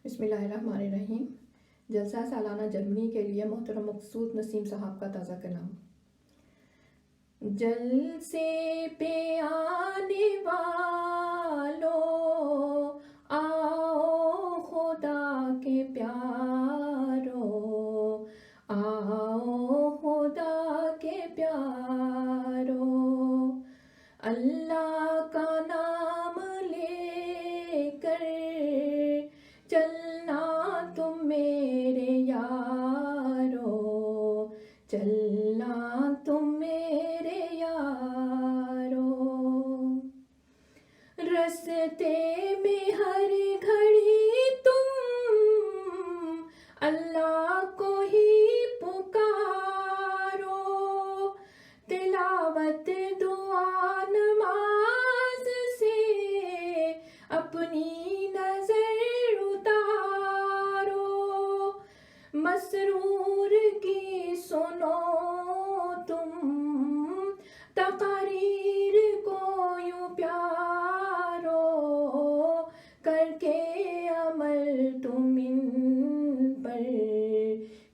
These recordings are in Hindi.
बिस्मिल्लाहिर्रहमानिर्रहीम। जलसा सालाना जर्मनी के लिए मोहतरम मकसूद नसीम साहब का ताज़ा कलाम। जलसे पे आने वालों, आओ खुदा के प्यारों, आओ खुदा के प्यारों। अल्लाह का नाम लेकर चलना तुम मेरे यारो, चलना तुम मेरे यारो। रस्ते में हर घड़ी तुम अल्लाह को ही पुकारो, तिलावत दुआ नमाज से अपनी नजर उतारो। मसरूर की सुनो तुम तकरीर को यूं प्यारो, करके अमल तुम इन पर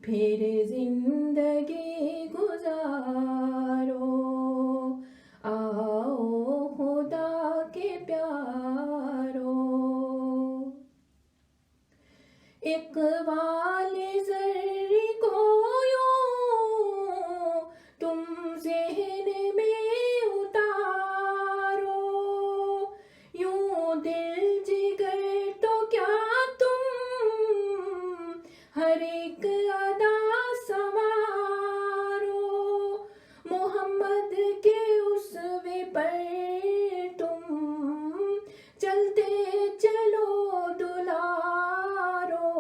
फिर जिंदगी गुजारो। आओ खुदा के प्यारो। इक़बाल ज़र्री को यूं तुम ज़हन में उतारो, यूं दिल जिगर तो क्या तुम हर एक अदा संवारो। मोहम्मद के उसवे पर तुम चलते चलो दुलारो,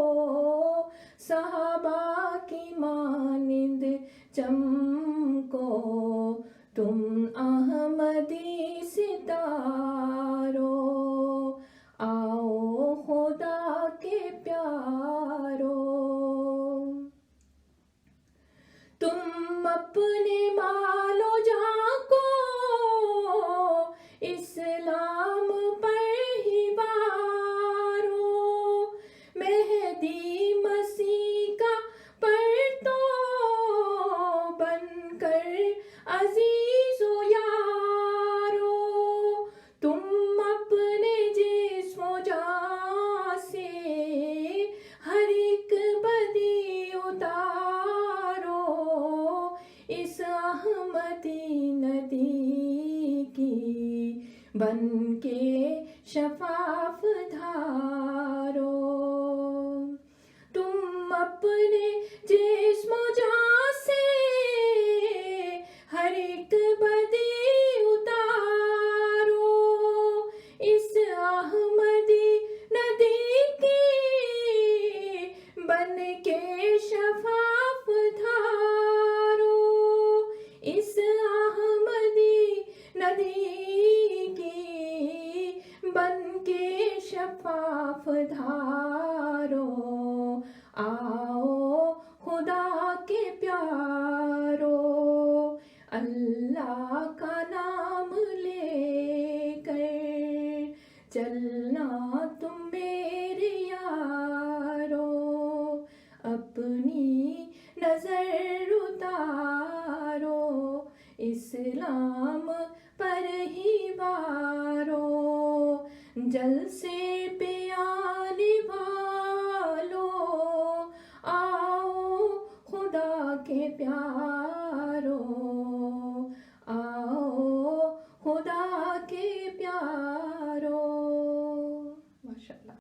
सहाबा की मानिंद चमको तुम अहमदी सितारो। आओ खुदा के प्यारो। तुम अपने मालो जाको इस्लाम पर ही वारो, मेहदी मसीह का परतो बनकर अजीजो यारो। तुम अपने जिस्मो जान से हर एक बदी उतारो, इस अहमदी नदी की बन के शफाफ धारो। तुम अपने जिस्मो जान से हर एक बदी उतारो, इस अहमदी नदी की बन के शफाफ धारो। इस अहमदी नदी की बन के शफाफ धारो। आओ खुदा के प्यारो, अल्लाह का नाम लेकर चलना तुम मेरे यारो। अपनी नजर उतारो, इस्लाम पर ही वारो। जलसे पे आने वालों, आओ खुदा के प्यारो, आओ खुदा के प्यारो।